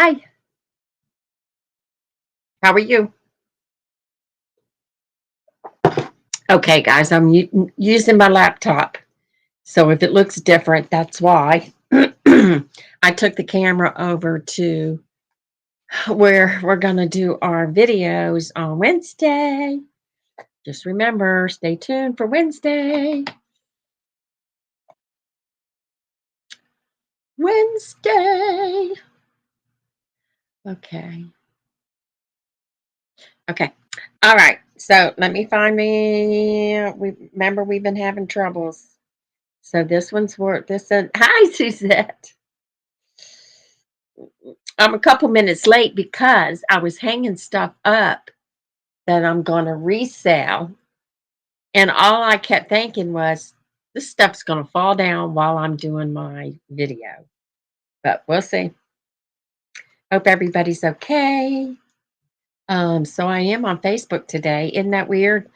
Hi, how are you? Okay, guys, I'm using my laptop. So if it looks different, that's why. I took the camera over to where we're going to do our videos on Wednesday. Just remember, stay tuned for Wednesday. Wednesday. Okay. Okay. All right. So let me find me. We remember we've been having troubles. So this one's work. This one. Hi, Suzette. I'm a couple minutes late because I was hanging stuff up that I'm going to resell. And all I kept thinking was, this stuff's going to fall down while I'm doing my video. But we'll see. Hope everybody's okay. So I am on Facebook today. Isn't that weird?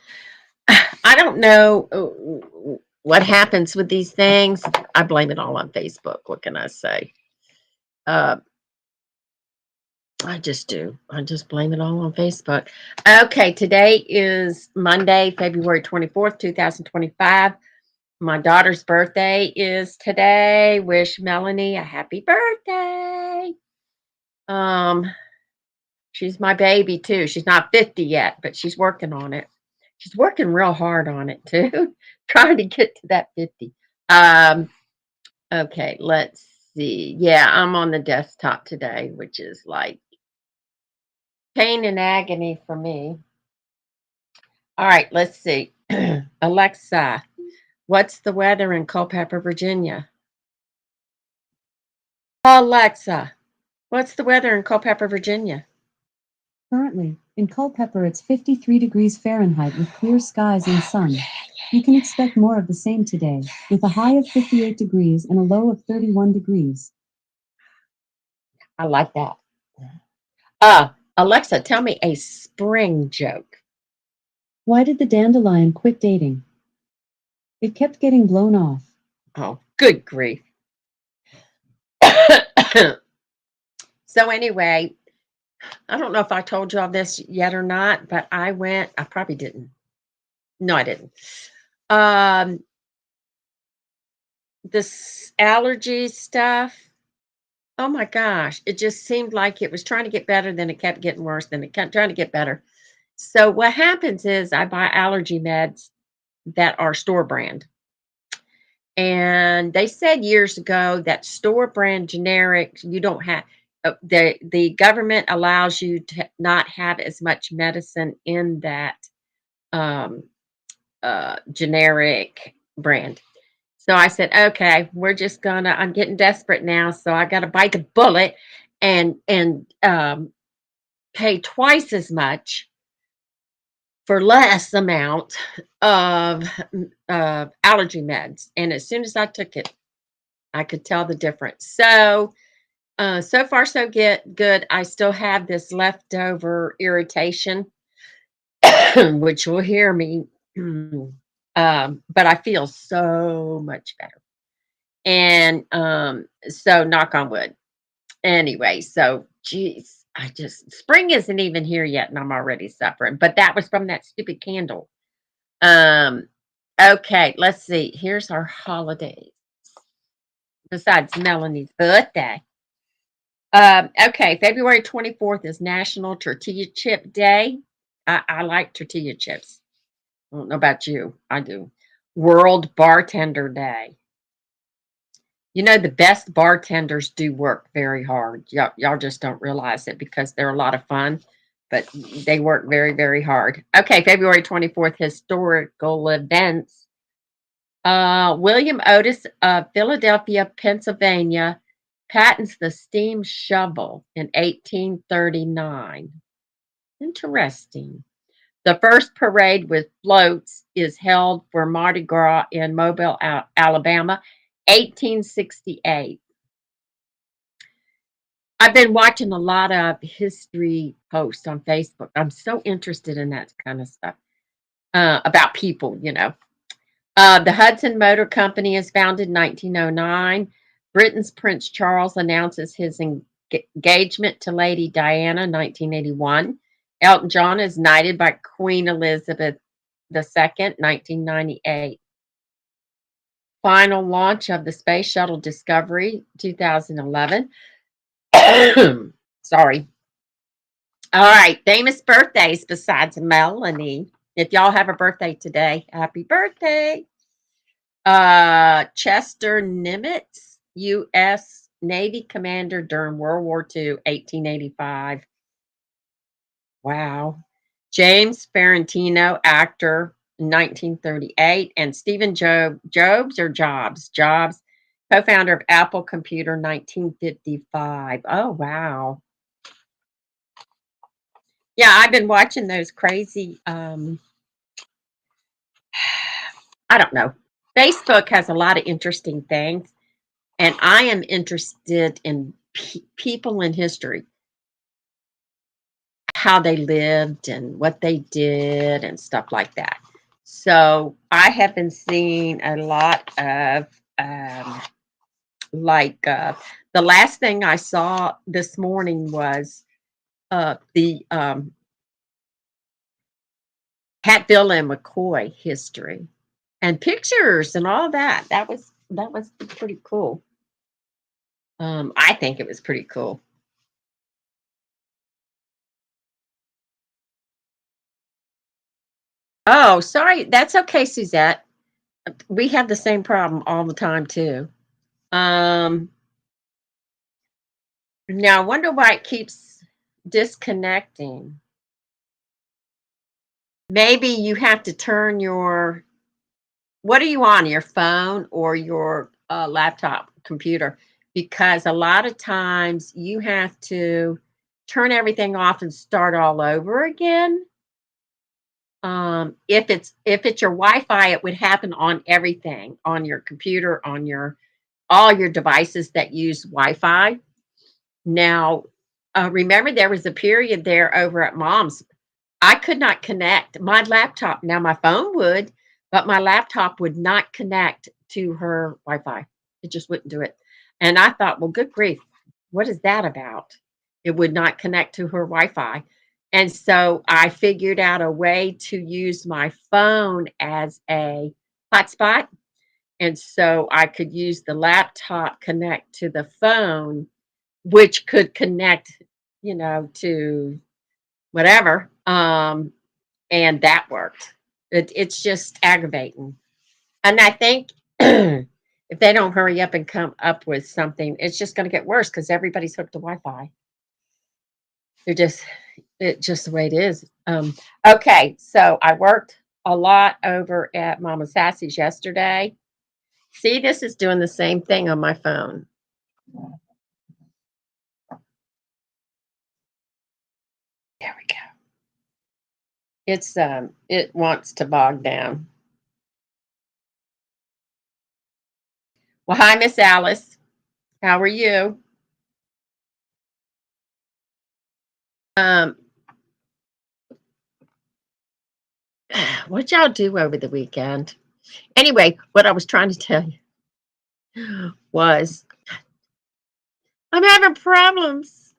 I don't know what happens with these things. I blame it all on Facebook. What can I say? Uh, I just do. I just blame it all on Facebook. Okay, today is Monday, February 24th, 2025. My daughter's birthday is today. Wish Melanie a happy birthday. Um, she's my baby too. She's not 50 yet, but she's working on it. She's working real hard on it too, trying to get to that 50. Um, okay, let's see. Yeah, I'm on the desktop today, which is like pain and agony for me. All right, let's see. Alexa, what's the weather in Culpeper, Virginia? Alexa, what's the weather in Culpeper, Virginia? Currently, in Culpeper it's 53 degrees Fahrenheit with clear skies and sun. You can expect more of the same today, with a high of 58 degrees and a low of 31 degrees. I like that. Alexa, tell me a spring joke. Why did the dandelion quit dating? It kept getting blown off. Oh, good grief. So anyway, I don't know if I told you all this yet or not, but I probably didn't. No, I didn't. Um, this allergy stuff. Oh my gosh, it just seemed like it was trying to get better, then it kept getting worse, then it kept trying to get better. So what happens is I buy allergy meds that are store brand. And they said years ago that store brand generic, you don't have the government allows you to not have as much medicine in that um, generic brand. So I said, okay, we're just gonna. I'm getting desperate now, so I got to bite the bullet and pay twice as much for less amount of allergy meds. And as soon as I took it, I could tell the difference. So so far so good. I still have this leftover irritation, which will hear me. But I feel so much better. And so knock on wood. Anyway, so geez, I just spring isn't even here yet, and I'm already suffering. But that was from that stupid candle. Um, okay, let's see. Here's our holidays. Besides Melanie's birthday. Okay, February 24th is National Tortilla Chip Day. I like tortilla chips. I don't know about you. I do. World Bartender Day. You know, the best bartenders do work very hard. Y'all just don't realize it because they're a lot of fun, but they work very, very hard. Okay, February 24th, historical events. William Otis of Philadelphia, Pennsylvania, patents the steam shovel in 1839. Interesting. The first parade with floats is held for Mardi Gras in Mobile, Alabama, 1868. I've been watching a lot of history posts on Facebook. I'm so interested in that kind of stuff about people, you know. The Hudson Motor Company is founded in 1909. Britain's Prince Charles announces his engagement to Lady Diana, 1981. Elton John is knighted by Queen Elizabeth II, 1998. Final launch of the Space Shuttle Discovery, 2011. Sorry. All right, famous birthdays besides Melanie. If y'all have a birthday today, happy birthday. Chester Nimitz, U.S. Navy commander during World War II, 1885. Wow. James Ferrantino, actor, 1938. And Stephen Jobs, co-founder of Apple Computer, 1955. Oh, wow. Yeah, I've been watching those crazy, I don't know. Facebook has a lot of interesting things, and I am interested in people in history, how they lived and what they did and stuff like that. So I have been seeing a lot of like the last thing I saw this morning was the Hatfield and McCoy history and pictures and all that. That was pretty cool. I think it was pretty cool. Oh, sorry. That's okay, Suzette. We have the same problem all the time too. Um, Now I wonder why it keeps disconnecting. Maybe you have to turn your, what are you on, your phone or your laptop computer? Because a lot of times you have to turn everything off and start all over again. If it's your Wi-Fi, it would happen on everything, on your computer, on your all your devices that use Wi-Fi. Now, remember there was a period there over at mom's. I could not connect my laptop. Now my phone would, but my laptop would not connect to her Wi-Fi. It just wouldn't do it. And I thought, well, good grief, what is that about? It would not connect to her Wi-Fi. And so I figured out a way to use my phone as a hotspot. And so I could use the laptop connect to the phone, which could connect, to whatever. And that worked. It's just aggravating. And I think if they don't hurry up and come up with something, it's just going to get worse because everybody's hooked to Wi-Fi. They're just it's just the way it is. Okay, so I worked a lot over at Mama Sassy's yesterday. See, this is doing the same thing on my phone. There we go. It wants to bog down. Well, hi, Miss Alice. How are you? Um, what y'all do over the weekend? Anyway, what I was trying to tell you was I'm having problems.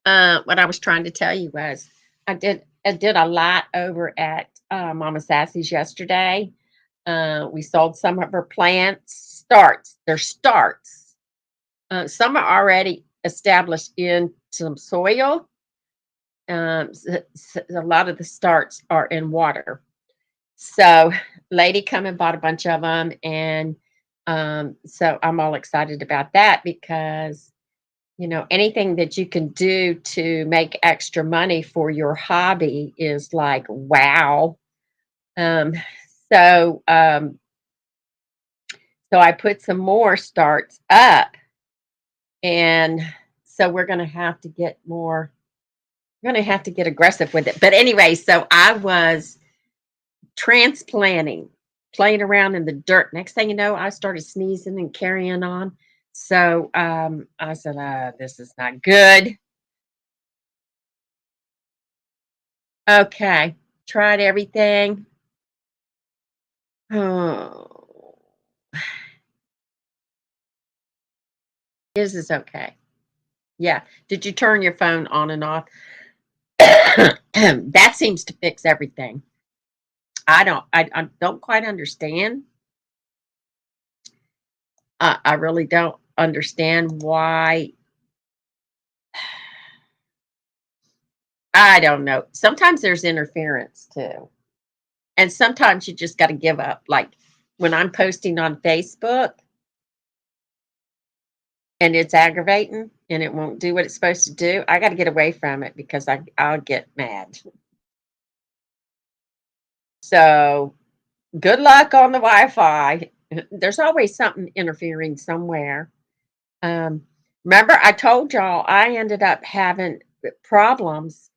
What I was trying to tell you was I did a lot over at Mama Sassy's yesterday. We sold some of her plants. Starts. They're starts. Some are already established in some soil. A lot of the starts are in water. So, lady come and bought a bunch of them, and so I'm all excited about that because anything that you can do to make extra money for your hobby is like wow. Um, so so I put some more starts up, and so we're going to have to get more. We're going to have to get aggressive with it. But anyway, so I was transplanting, playing around in the dirt. Next thing you know, I started sneezing and carrying on. So I said, this is not good. Okay, tried everything. Oh, this is okay. Yeah. Did you turn your phone on and off? That seems to fix everything. I don't quite understand. I really don't understand why. I don't know. Sometimes there's interference too. And sometimes you just got to give up. Like when I'm posting on Facebook and it's aggravating and it won't do what it's supposed to do, I got to get away from it because I'll get mad. So good luck on the Wi-Fi. There's always something interfering somewhere. Um, Remember, I told y'all I ended up having problems.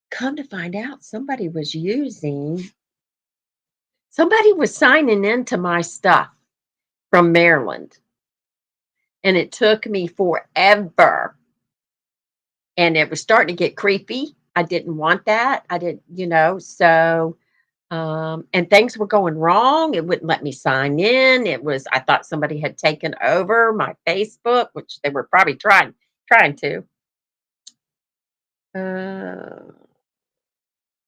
Come to find out, somebody was signing into my stuff from Maryland, and it took me forever. And it was starting to get creepy. I didn't want that. I didn't, so and things were going wrong. It wouldn't let me sign in. I thought somebody had taken over my Facebook, which they were probably trying to. Uh,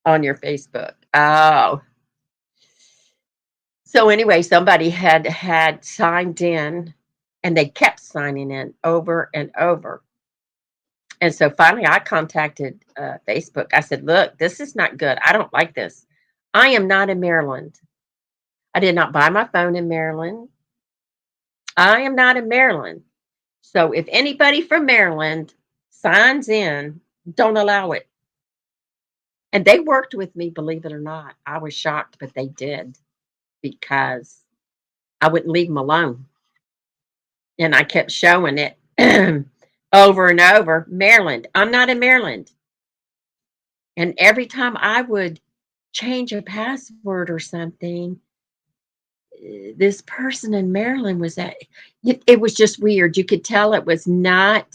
on your Facebook. Oh. So anyway, somebody had signed in and they kept signing in over and over. And so finally I contacted Facebook. I said, "Look, this is not good. I don't like this. I am not in Maryland. I did not buy my phone in Maryland. I am not in Maryland. So if anybody from Maryland signs in, don't allow it." And they worked with me, believe it or not. I was shocked, but they did because I wouldn't leave them alone. And I kept showing it over and over. Maryland. I'm not in Maryland. And every time I would change a password or something, this person in Maryland was at it was just weird. You could tell it was not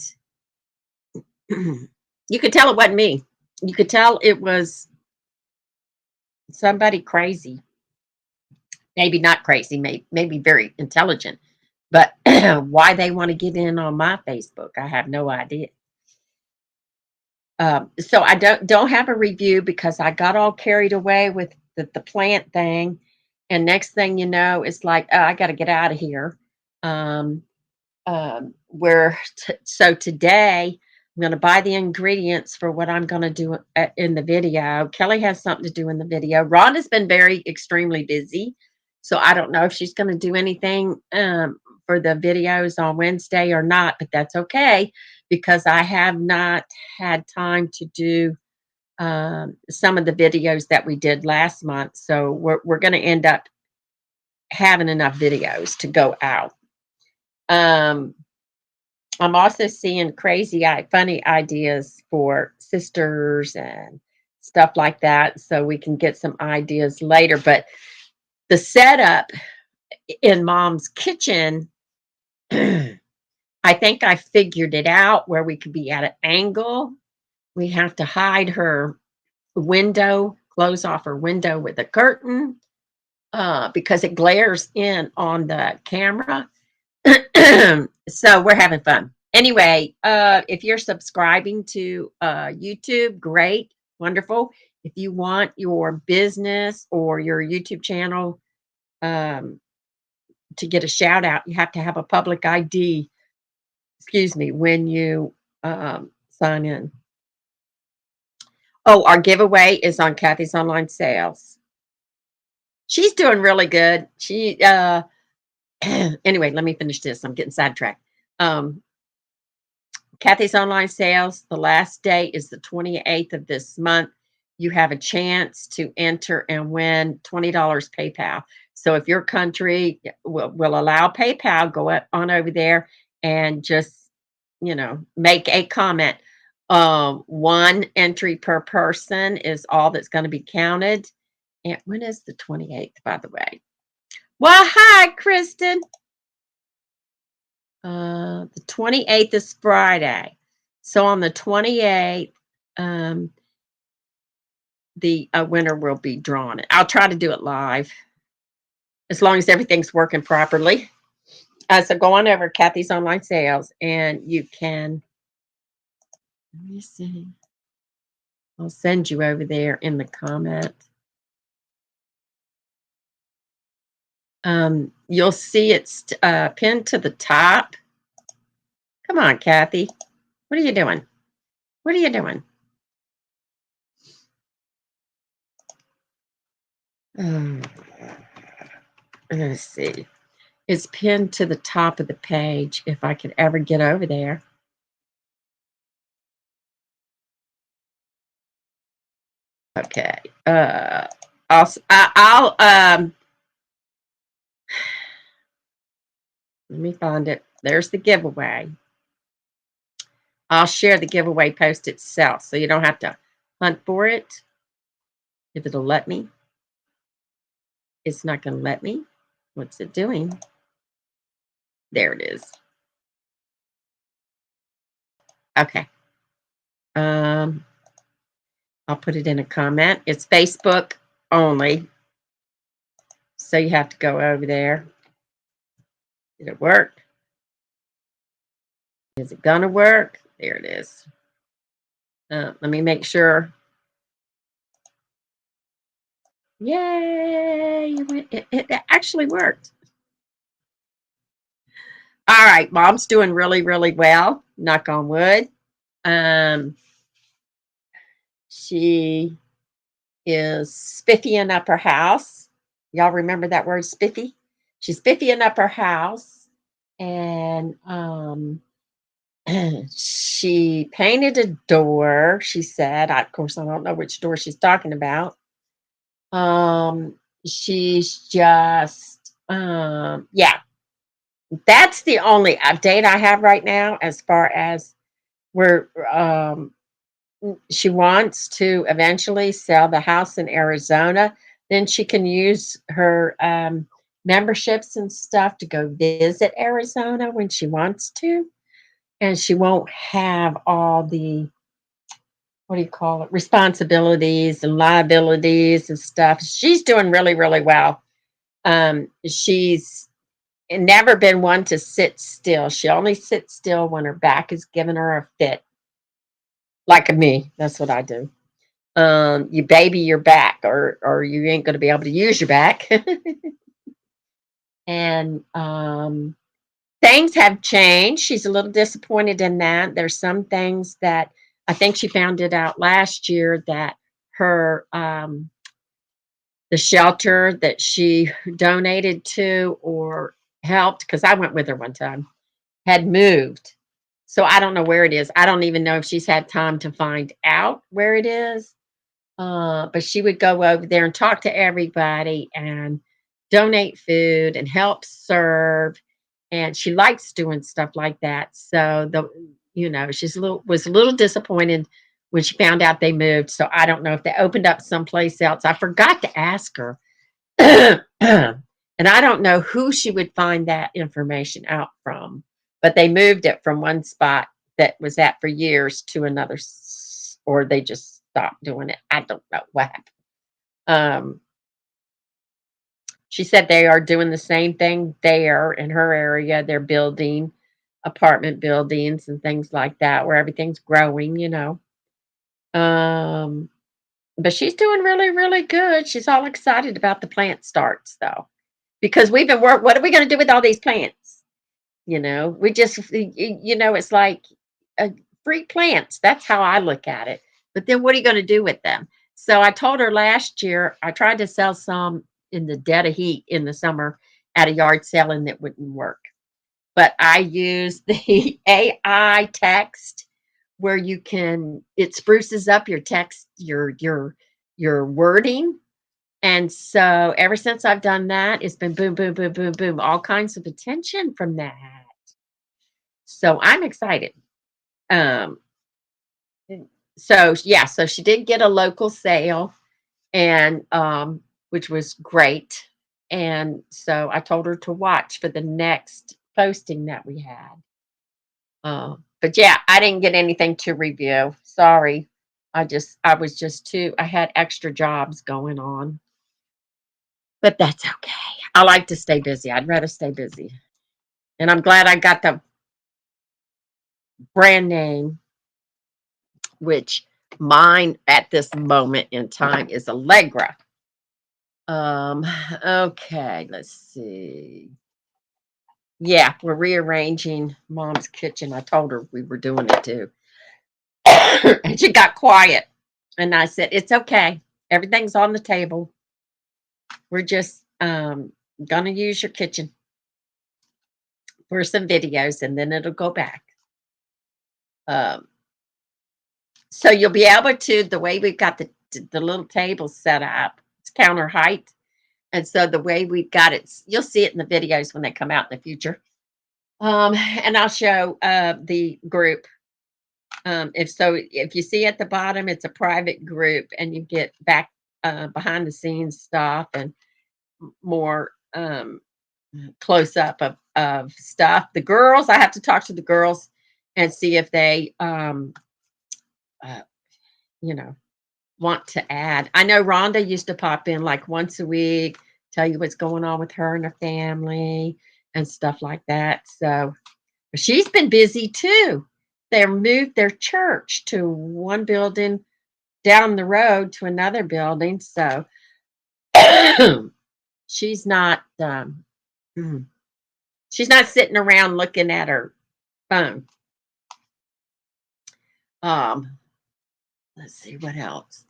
you could tell it wasn't me. You could tell it was somebody crazy. Maybe not crazy, maybe very intelligent. But why they want to get in on my Facebook, I have no idea. So I don't have a review because I got all carried away with the plant thing, and next thing you know, it's like, oh, I got to get out of here. Um, so today I'm going to buy the ingredients for what I'm going to do in the video. Kelly has something to do in the video. Rhonda's been very extremely busy, so I don't know if she's going to do anything for the videos on Wednesday or not, but that's okay because I have not had time to do some of the videos that we did last month. So we're going to end up having enough videos to go out. Um, I'm also seeing funny ideas for sisters and stuff like that, so we can get some ideas later. But the setup in Mom's kitchen, I think I figured it out where we could be at an angle. We have to hide her window, close off her window with a curtain because it glares in on the camera. So we're having fun. Anyway, if you're subscribing to YouTube, great, wonderful. If you want your business or your YouTube channel um, to get a shout out, you have to have a public ID, excuse me, when you sign in. Oh, our giveaway is on Cathy's Online Sales. She's doing really good. Anyway, let me finish this. I'm getting sidetracked. Cathy's Online Sales, the last day is the 28th of this month. You have a chance to enter and win $20 PayPal. So if your country will allow PayPal, go on over there and just, make a comment. One entry per person is all that's going to be counted. And when is the 28th, by the way? Well, hi, Kristen. The 28th is Friday. So on the 28th, um, the winner will be drawn. I'll try to do it live as long as everything's working properly. So go on over Cathy's Online Sales and you can Let me see. I'll send you over there in the comment. You'll see it's pinned to the top. Come on, Cathy. What are you doing? What are you doing? Let's see. It's pinned to the top of the page if I could ever get over there. Okay. I'll let me find it. There's the giveaway. I'll share the giveaway post itself so you don't have to hunt for it. If it'll let me. It's not going to let me. What's it doing? There it is. Okay. I'll put it in a comment. It's Facebook only. So you have to go over there. Did it work? Is it gonna work? There it is. Let me make sure. Yay! It actually worked. All right, Mom's doing really, really well. Knock on wood. She is spiffying up her house. Y'all remember that word, spiffy? She's spiffying up her house, and she painted a door. She said, of course, I don't know which door she's talking about. She's just, yeah, that's the only update I have right now as far as where she wants to eventually sell the house in Arizona. Then she can use her memberships and stuff to go visit Arizona when she wants to. And she won't have all the, what do you call it, responsibilities and liabilities and stuff. She's doing really, really well. She's never been one to sit still. She only sits still when her back is giving her a fit. Like me, that's what I do. You baby your back, or you ain't going to be able to use your back. And things have changed. She's a little disappointed in that. There's some things that I think she found it out last year that her the shelter that she donated to or helped, because I went with her one time, had moved. So I don't know where it is. I don't even know if she's had time to find out where it is. But she would go over there and talk to everybody and donate food and help serve. And she likes doing stuff like that. So she's was a little disappointed when she found out they moved. So I don't know if they opened up someplace else. I forgot to ask her. And I don't know who she would find that information out from. But they moved it from one spot that was at for years to another, or they just stopped doing it. I don't know what happened. Um, she said they are doing the same thing there in her area. They're building apartment buildings and things like that where everything's growing. Um, but she's doing really, really good. She's all excited about the plant starts though, because we've been what are we going to do with all these plants? We just, it's like uh, free plants. That's how I look at it. But then what are you going to do with them? So I told her last year, I tried to sell some in the dead of heat in the summer at a yard sale and it wouldn't work. But I used the AI text where it spruces up your text, your wording. And so ever since I've done that, it's been boom, boom, boom, boom, boom, all kinds of attention from that. So I'm excited. Um, so yeah, so she did get a local sale and which was great. And so I told her to watch for the next posting that we had. But yeah, I didn't get anything to review. Sorry. I had extra jobs going on. But that's okay. I like to stay busy. I'd rather stay busy. And I'm glad I got the brand name which mine at this moment in time is Allegra. Okay, let's see. Yeah, we're rearranging Mom's kitchen. I told her we were doing it too. And she got quiet. And I said, it's okay. Everything's on the table. We're just gonna use your kitchen for some videos and then it'll go back. Um, so you'll be able to, the way we've got the little table set up, it's counter height. And so the way we've got it, you'll see it in the videos when they come out in the future. And I'll show the group. If you see at the bottom, it's a private group, and you get back behind the scenes stuff and more close up of stuff. The girls, I have to talk to the girls and see if they, uh, you know, want to add. I know Rhonda used to pop in like once a week, tell you what's going on with her and her family and stuff like that. So she's been busy too. They moved their church to one building down the road to another building. So she's not mm, she's not sitting around looking at her phone. Um, let's see what else.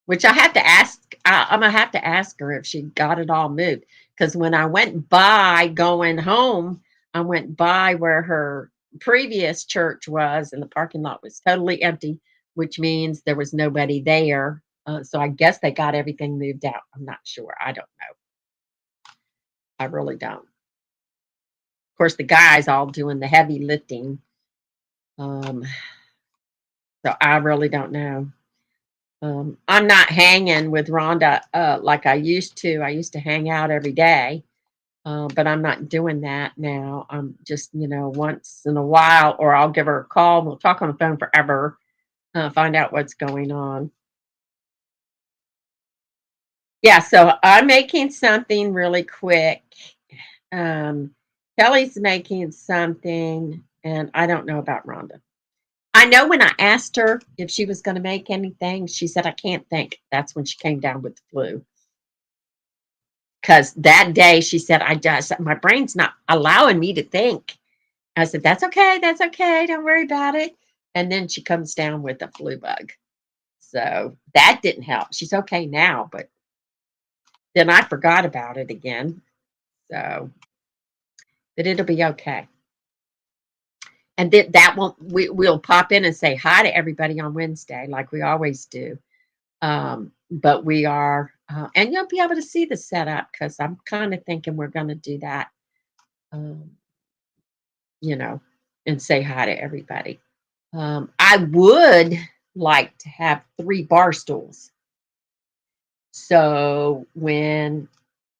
Which I have to ask. I'm gonna have to ask her if she got it all moved. Because when I went by going home, I went by where her previous church was, and the parking lot was totally empty, which means there was nobody there. So I guess they got everything moved out. I'm not sure. I don't know. I really don't. Of course, the guys all doing the heavy lifting. Um, so I really don't know. I'm not hanging with Rhonda like I used to. I used to hang out every day, but I'm not doing that now. I'm just, once in a while, or I'll give her a call. We'll talk on the phone forever, find out what's going on. Yeah, so I'm making something really quick. Um, Kelly's making something, and I don't know about Rhonda. I know when I asked her if she was going to make anything, she said, I can't think. That's when she came down with the flu. Because that day she said, my brain's not allowing me to think. I said, that's okay. That's okay. Don't worry about it. And then she comes down with a flu bug. So that didn't help. She's okay now, but then I forgot about it again. So, but it'll be okay. And we'll pop in and say hi to everybody on Wednesday, like we always do. But we are, and you'll be able to see the setup because I'm kind of thinking we're going to do that, um, you know, and say hi to everybody. I would like to have 3 bar stools. So when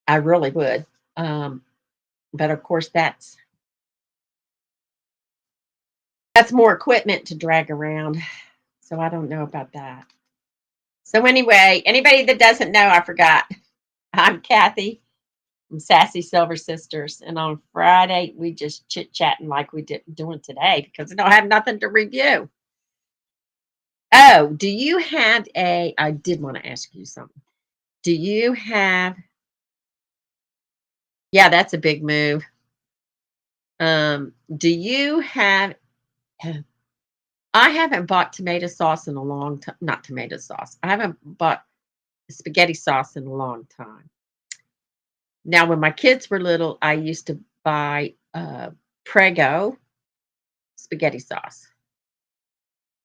I really would, but of course that's more equipment to drag around. So I don't know about that. So anyway, anybody that doesn't know, I forgot. I'm Cathy from Sassy Silver Sisters, and on Friday we just chit chatting like we did doing today because I don't have nothing to review. Oh, do you have a? I did want to ask you something. Do you have? Yeah, that's a big move. Do you have? I haven't bought tomato sauce in a long time. Not tomato sauce. I haven't bought spaghetti sauce in a long time. Now, when my kids were little, I used to buy Prego spaghetti sauce.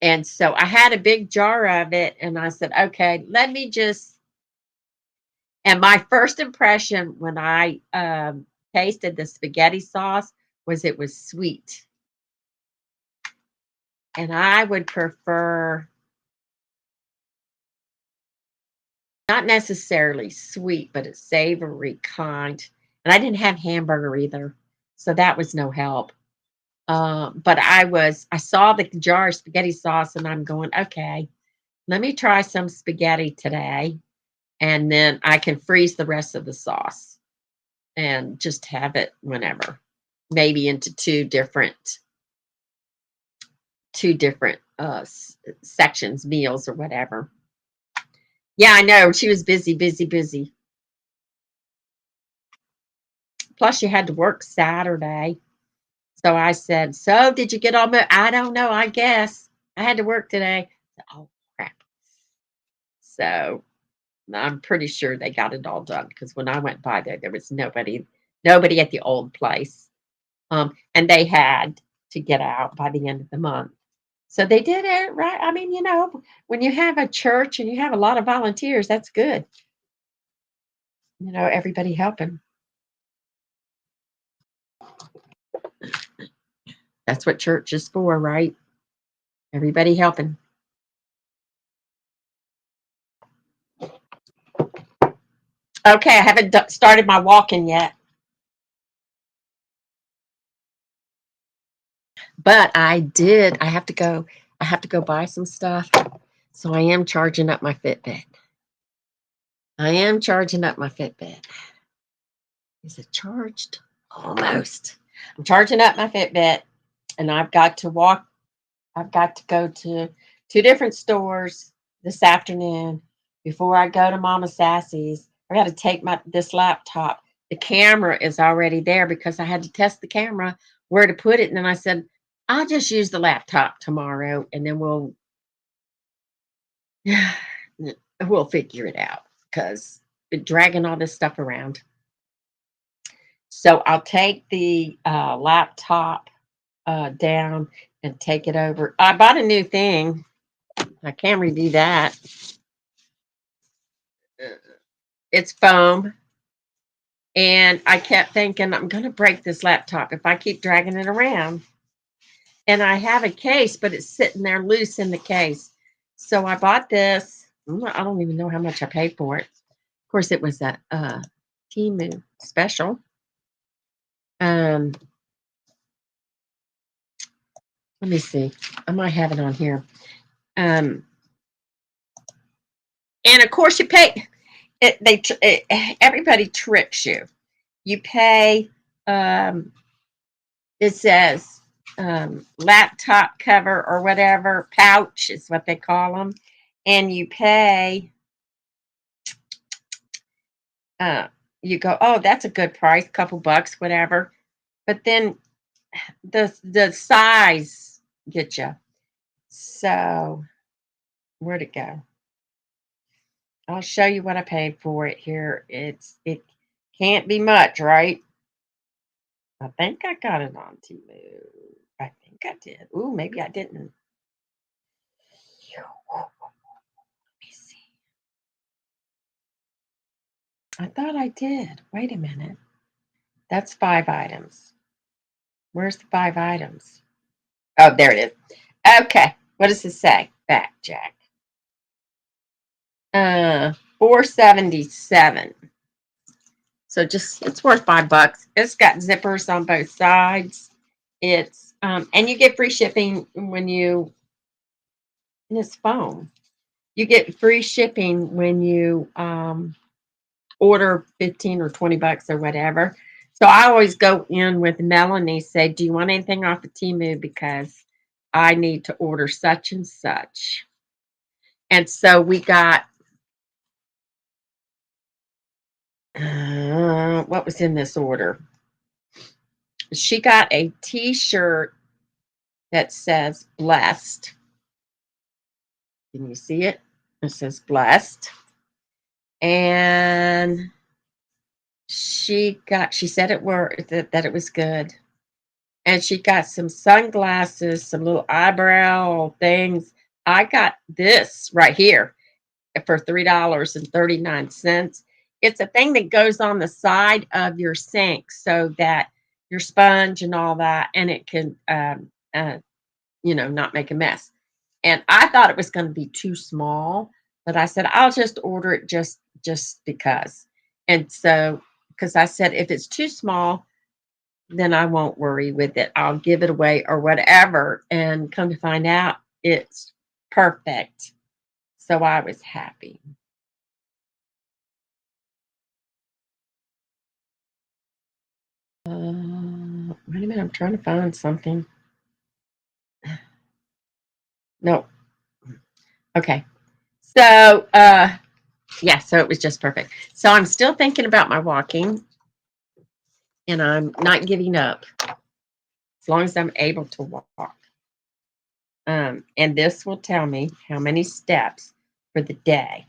And so I had a big jar of it, and I said, okay, let me just. And my first impression when I tasted the spaghetti sauce was it was sweet. And I would prefer not necessarily sweet, but a savory kind. And I didn't have hamburger either. So that was no help. But I saw the jar of spaghetti sauce and I'm going, okay, let me try some spaghetti today. And then I can freeze the rest of the sauce and just have it whenever. Maybe into two different sections, meals or whatever. Yeah, I know. She was busy, busy, busy. Plus, she had to work Saturday. So I said, "So, did you get all my?" I don't know. I guess I had to work today. Oh crap! So I'm pretty sure they got it all done because when I went by there, there was nobody at the old place, and they had to get out by the end of the month. So they did it right. I mean, when you have a church and you have a lot of volunteers, that's good. Everybody helping. That's what church is for, right? Everybody helping. Okay, I haven't started my walking yet, but I did. I have to go. I have to go buy some stuff. So I am charging up my Fitbit. I am charging up my Fitbit. Is it charged? Almost. I'm charging up my Fitbit, and I've got to walk. I've got to go to two different stores this afternoon before I go to Mama Sassy's. I got to take this laptop. The camera is already there because I had to test the camera where to put it, and then I said I'll just use the laptop tomorrow, and then we'll figure it out because been dragging all this stuff around. So I'll take the laptop down and take it over. I bought a new thing. I can't review that. It's foam. And I kept thinking, I'm going to break this laptop if I keep dragging it around. And I have a case, but it's sitting there loose in the case. So I bought this. I don't even know how much I paid for it. Of course, it was a Temu special. Let me see. I might have it on here. And of course, you pay. Everybody tricks you. You pay. It says laptop cover or whatever pouch is what they call them, and you pay. Uh, you go, oh, that's a good price, couple bucks, whatever. But then the size get you. So where'd it go? I'll show you what I paid for it here. It can't be much, right? I think I got it on Temu. I think I did. Ooh, maybe I didn't. Let me see. I thought I did. Wait a minute. That's 5 items. Where's the 5 items? Oh, there it is. Okay. What does it say? Back, Jack. 477. So it's worth $5. It's got zippers on both sides. It's and you get free shipping and it's foam. You get free shipping when you order 15 or 20 bucks or whatever. So I always go in with Melanie, say, do you want anything off of Temu? Because I need to order such and such. And so we got, what was in this order? She got a t-shirt that says blessed. Can you see it? It says blessed. And she said that it was good. And she got some sunglasses, some little eyebrow things. I got this right here for $3.39. It's a thing that goes on the side of your sink so that your sponge and all that, and it can, not make a mess. And I thought it was going to be too small, but I said I'll just order it just because. And so, because I said if it's too small, then I won't worry with it. I'll give it away or whatever. And come to find out, it's perfect. So I was happy. Wait a minute, I'm trying to find something. No. Okay. So, yeah, so it was just perfect. So I'm still thinking about my walking and I'm not giving up as long as I'm able to walk. And this will tell me how many steps for the day.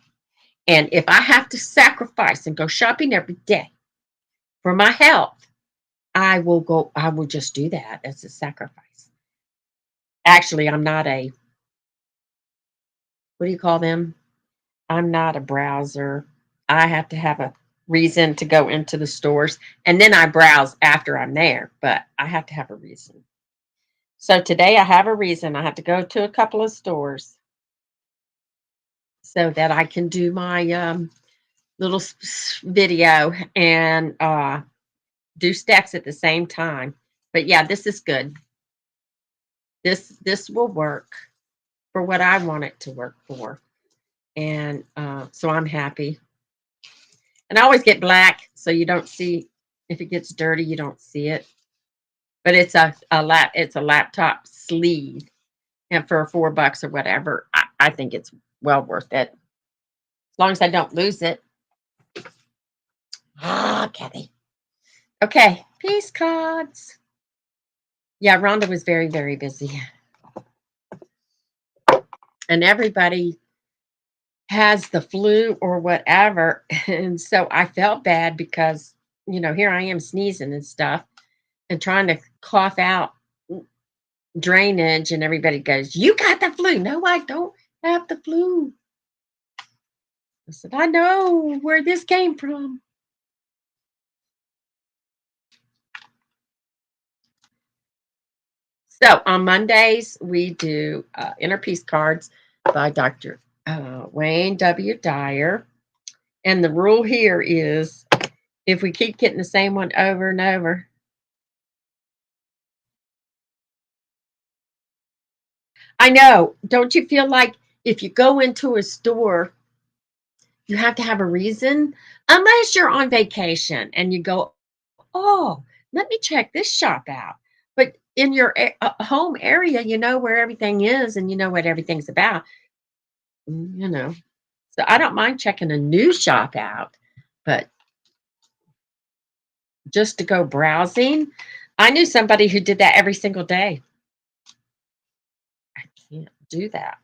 And if I have to sacrifice and go shopping every day for my health, I will just do that as a sacrifice. Actually, I'm not a, what do you call them? I'm not a browser. I have to have a reason to go into the stores and then I browse after I'm there, but I have to have a reason. So today I have a reason. I have to go to a couple of stores so that I can do my little video and do steps at the same time. But yeah, this is good. This will work for what I want it to work for, and so I'm happy. And I always get black, so you don't see if it gets dirty. You don't see it. But it's a laptop sleeve, and for $4 or whatever, I think it's well worth it as long as I don't lose it. Ah, Cathy. Okay, peace cards. Yeah, Rhonda was very, very busy. And everybody has the flu or whatever. And so I felt bad because, here I am sneezing and stuff and trying to cough out drainage. And everybody goes, "You got the flu." No, I don't have the flu. I said, "I know where this came from." So on Mondays, we do Inner Peace Cards by Dr. Wayne W. Dyer. And the rule here is if we keep getting the same one over and over, I know. Don't you feel like if you go into a store, you have to have a reason? Unless you're on vacation and you go, oh, let me check this shop out. But in your home area, you know where everything is and you know what everything's about, you know. So I don't mind checking a new shop out, but just to go browsing, I knew somebody who did that every single day. I can't do that.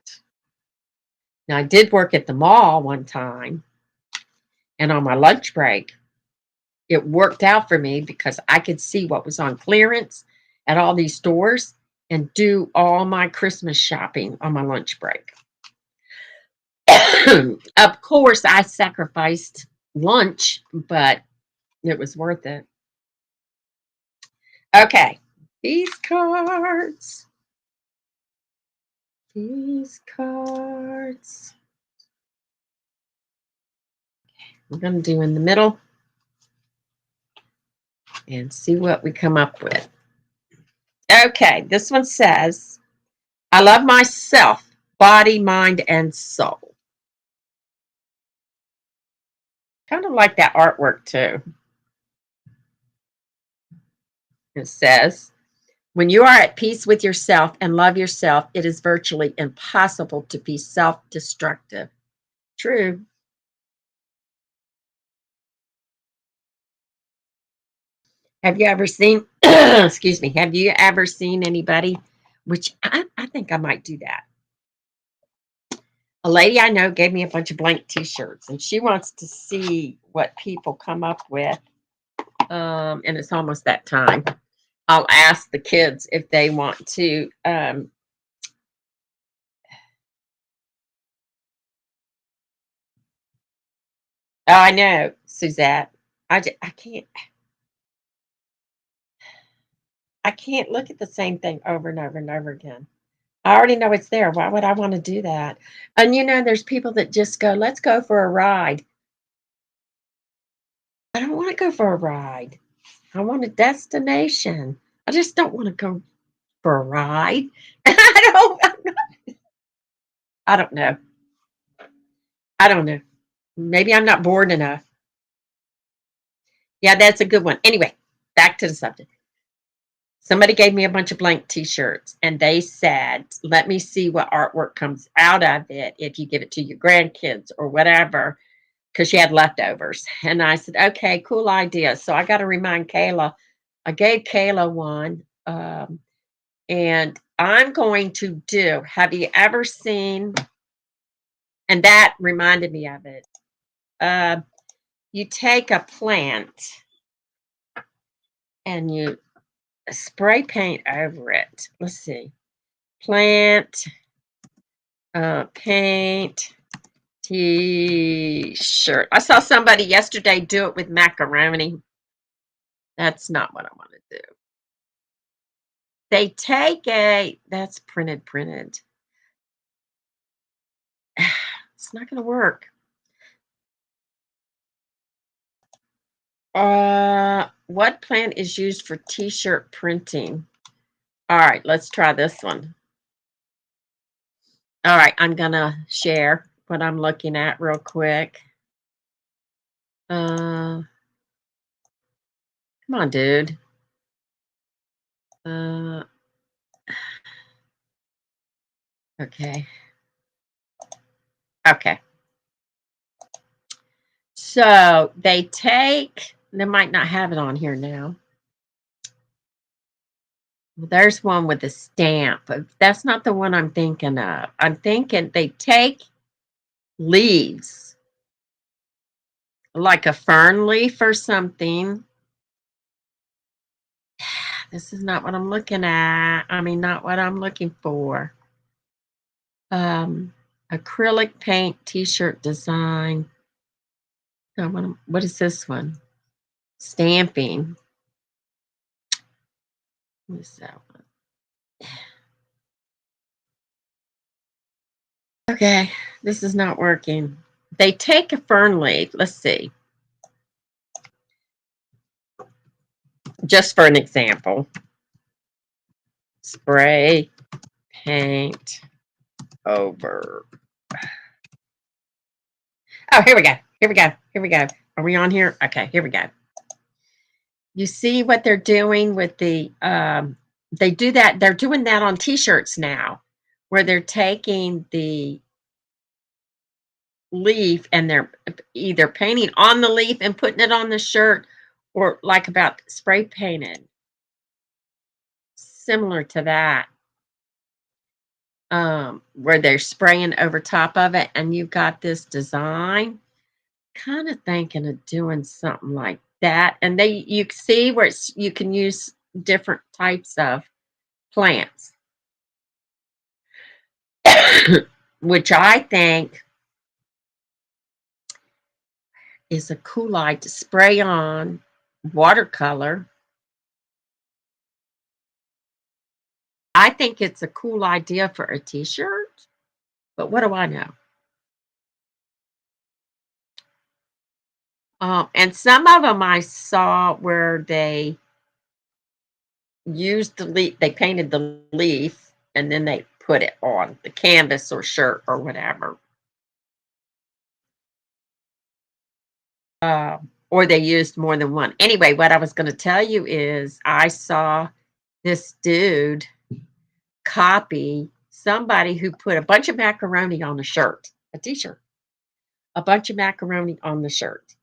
Now, I did work at the mall one time, and on my lunch break, it worked out for me because I could see what was on clearance at all these stores and do all my Christmas shopping on my lunch break. Of course, I sacrificed lunch, but it was worth it. Okay, these cards. These cards. I'm going to do in the middle and see what we come up with. Okay, this one says, I love myself, body, mind, and soul. Kind of like that artwork too. It says, when you are at peace with yourself and love yourself, it is virtually impossible to be self destructive. True. Have you ever seen, excuse me, have you ever seen anybody, which I think I might do that. A lady I know gave me a bunch of blank t-shirts and she wants to see what people come up with. And it's almost that time. I'll ask the kids if they want to. Oh, I know, Suzette. I can't. I can't look at the same thing over and over and over again. I already know it's there. Why would I want to do that? And there's people that just go, let's go for a ride. I don't want to go for a ride. I want a destination. I just don't want to go for a ride. I don't know. I don't know. Maybe I'm not bored enough. Yeah, that's a good one. Anyway, back to the subject. Somebody gave me a bunch of blank t-shirts and they said, let me see what artwork comes out of it if you give it to your grandkids or whatever, because she had leftovers. And I said, okay, cool idea. So I got to remind Kayla. I gave Kayla one. And I'm going to do, have you ever seen, and that reminded me of it. Uh, you take a plant and you spray paint over it. Let's see. Plant, paint, t-shirt. I saw somebody yesterday do it with macaroni. That's not what I want to do. They take that's printed. It's not going to work. What plant is used for t-shirt printing? All right, let's try this one. All right, I'm going to share what I'm looking at real quick. Come on, dude. Okay. Okay. So they might not have it on here now. Well, there's one with a stamp. That's not the one I'm thinking of. I'm thinking they take leaves, like a fern leaf or something. This is not what I'm looking at. I mean, not what I'm looking for. Acrylic paint t-shirt design. What is this one? Stamping. What is that one? Okay, this is not working. They take a fern leaf. Let's see. Just for an example. Spray paint over. Oh, here we go. Here we go. Here we go. Are we on here? Okay, here we go. You see what they're doing with the, they do that. They're doing that on t-shirts now, where they're taking the leaf and they're either painting on the leaf and putting it on the shirt, or like about spray painted. Similar to that. Where they're spraying over top of it and you've got this design. Kind of thinking of doing something like that. And you see where you can use different types of plants, which I think is a cool idea to spray on watercolor. I think it's a cool idea for a t-shirt, but what do I know? And some of them I saw where they used the leaf, they painted the leaf, and then they put it on the canvas or shirt or whatever. Or they used more than one. Anyway, what I was going to tell you is I saw this dude copy somebody who put a bunch of macaroni on a shirt, a t-shirt, a bunch of macaroni on the shirt.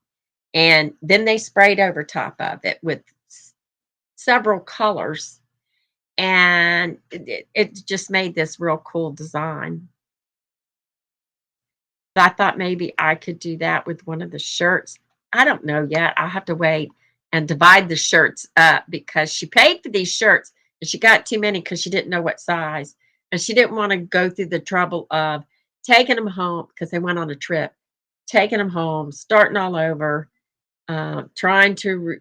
And then they sprayed over top of it with several colors. And it just made this real cool design. So I thought maybe I could do that with one of the shirts. I don't know yet. I'll have to wait and divide the shirts up because she paid for these shirts and she got too many because she didn't know what size. And she didn't want to go through the trouble of taking them home because they went on a trip, taking them home, starting all over, trying to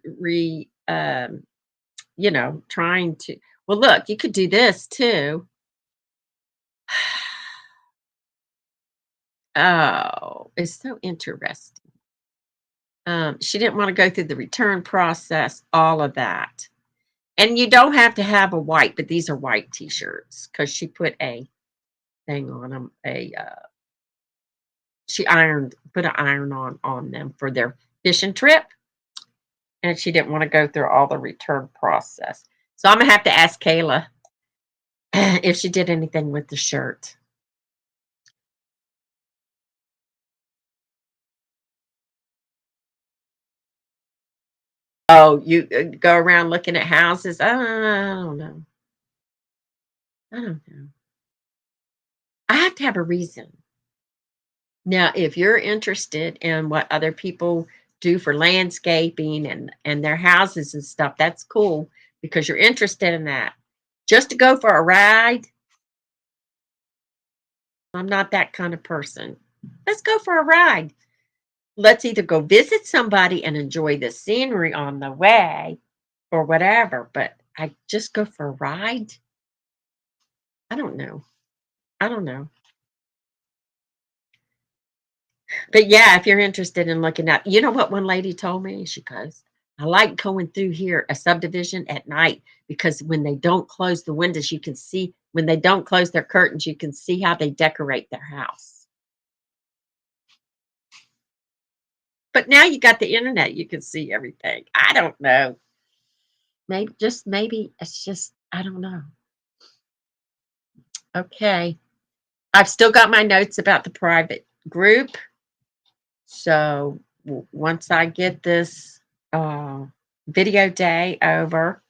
trying to. Well, look, you could do this too. Oh, it's so interesting. She didn't want to go through the return process, all of that. And you don't have to have a white, but these are white t-shirts because she put a thing on them. She put an iron on them for their fishing trip, and she didn't want to go through all the return process. So I'm gonna have to ask Kayla if she did anything with the shirt. Oh, you go around looking at houses? I don't know. I don't know. I have to have a reason. Now, if you're interested in what other people do for landscaping and their houses and stuff, that's cool because you're interested in that. Just to go for a ride, I'm not that kind of person. Let's go for a ride. Let's either go visit somebody and enjoy the scenery on the way or whatever, but I just go for a ride. I don't know. I don't know. But yeah, if you're interested in looking at, you know what one lady told me? She goes, I like going through here, a subdivision at night, because when they don't close the windows, you can see, when they don't close their curtains, you can see how they decorate their house. But now you got the internet, you can see everything. I don't know. Maybe it's just, I don't know. Okay. I've still got my notes about the private group. So once I get this uh, video day over,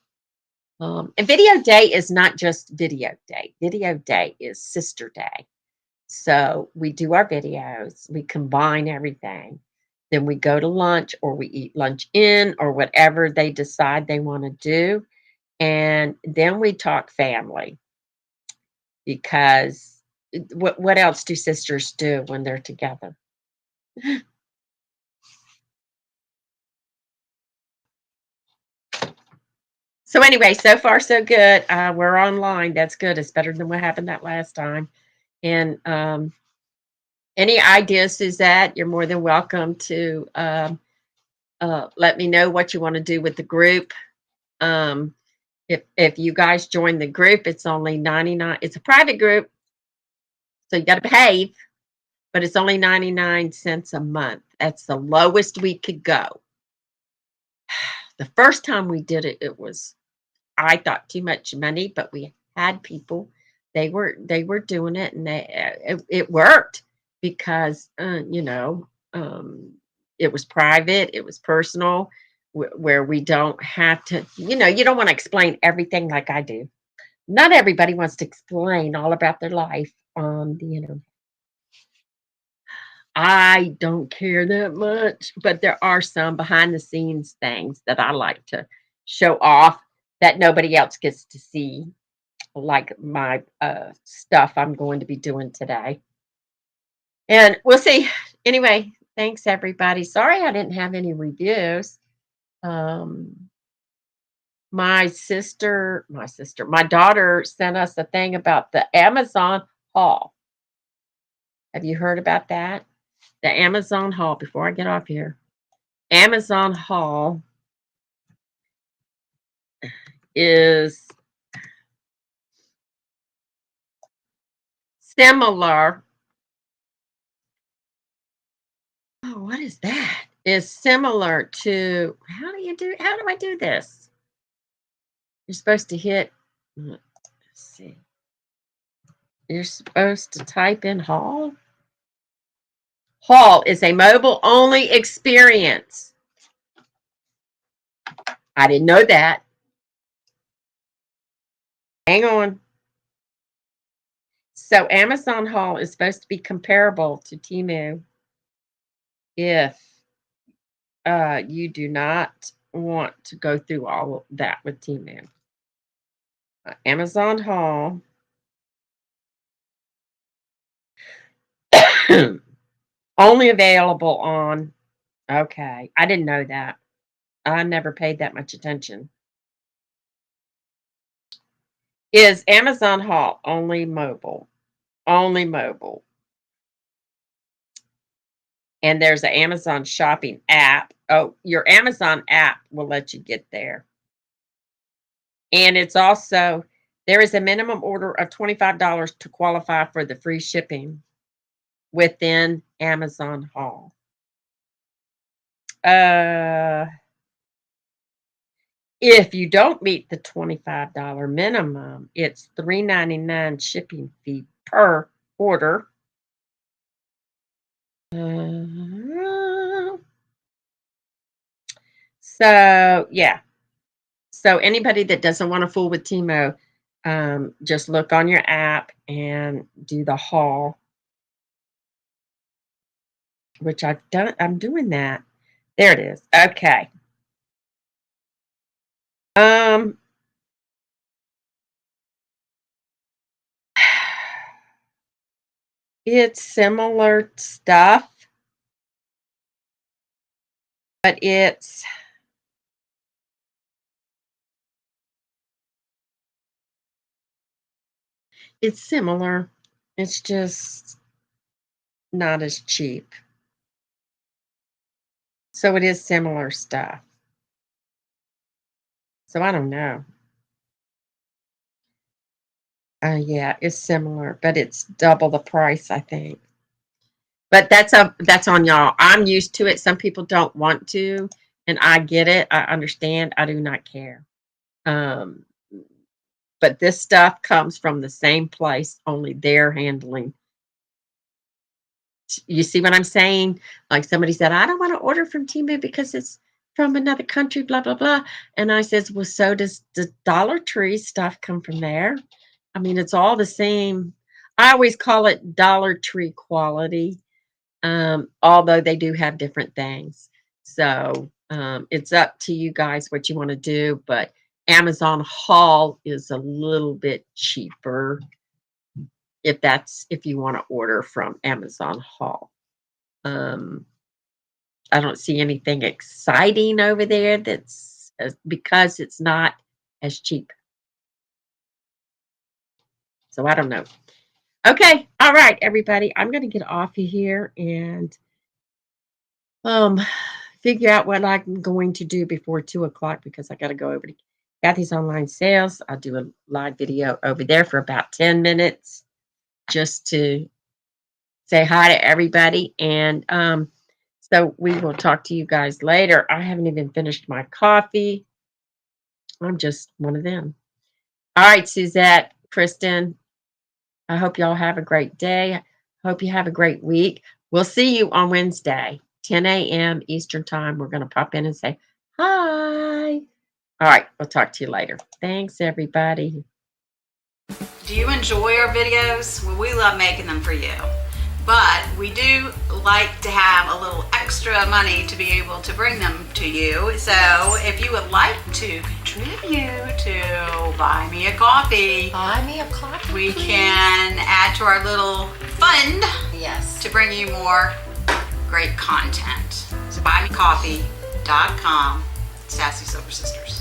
and video day is not just video day. Video day is sister day. So we do our videos, we combine everything. Then we go to lunch or we eat lunch in or whatever they decide they want to do. And then we talk family because what else do sisters do when they're together? So anyway, so far so good. We're online. That's good. It's better than what happened that last time. And any ideas, Suzette? You're more than welcome to let me know what you want to do with the group. Um, if you guys join the group, it's only 99. It's a private group, so you got to behave, but it's only 99 cents a month. That's the lowest we could go. The first time we did it, it was, I thought, too much money, but we had people. They were doing it, and it worked because it was private, it was personal, where we don't have to. You don't want to explain everything like I do. Not everybody wants to explain all about their life on the internet. I don't care that much, but there are some behind the scenes things that I like to show off that nobody else gets to see, like my stuff I'm going to be doing today. And we'll see. Anyway, thanks everybody. Sorry I didn't have any reviews. Um, my daughter sent us a thing about the Amazon haul. Have you heard about that? The Amazon haul, before I get off here. Amazon haul is similar. Oh, what is that? Is similar to, how do I do this? You're supposed to hit, let's see. You're supposed to type in haul. Haul is a mobile only experience. I didn't know that. Hang on. So Amazon haul is supposed to be comparable to Temu if you do not want to go through all of that with Temu. Amazon haul only available on, okay, I didn't know that. I never paid that much attention. Is Amazon haul only mobile? Only mobile. And there's an Amazon shopping app. Oh, your Amazon app will let you get there. And it's also, there is a minimum order of $25 to qualify for the free shipping within Amazon haul. Uh, If you don't meet the $25 minimum, it's $3.99 shipping fee per order. So yeah. So anybody that doesn't want to fool with Timo, just look on your app and do the haul, which I've done. I'm doing that. There it is. Okay. Um, it's similar stuff, but it's similar. It's just not as cheap. So it is similar stuff. So I don't know. Yeah, it's similar, but it's double the price, I think. But that's on y'all. I'm used to it. Some people don't want to, and I get it. I understand. I do not care. Um, but this stuff comes from the same place, only they're handling. You see what I'm saying? Like somebody said, I don't want to order from Temu because it's from another country, blah blah blah. And I says, well, so does the Dollar Tree stuff come from there? I mean, it's all the same. I always call it Dollar Tree quality, although they do have different things. So it's up to you guys what you want to do. But Amazon Haul is a little bit cheaper if you want to order from Amazon Haul. I don't see anything exciting over there that's because it's not as cheap. So I don't know. Okay, all right, everybody. I'm going to get off of here and um figure out what I'm going to do before 2 o'clock because I got to go over to Cathy's online sales. I'll do a live video over there for about 10 minutes just to say hi to everybody. And so we will talk to you guys later. I haven't even finished my coffee. I'm just one of them. All right, Suzette, Kristen, I hope y'all have a great day. Hope you have a great week. We'll see you on Wednesday, 10 a.m. Eastern Time. We're going to pop in and say hi. All right, we'll talk to you later. Thanks, everybody. Do you enjoy our videos? Well, we love making them for you. But we do like to have a little extra money to be able to bring them to you. So if you would like to contribute to Buy Me a Coffee, we can add to our little fund to bring you more great content. So buymecoffee.com, Sassy Silver Sisters.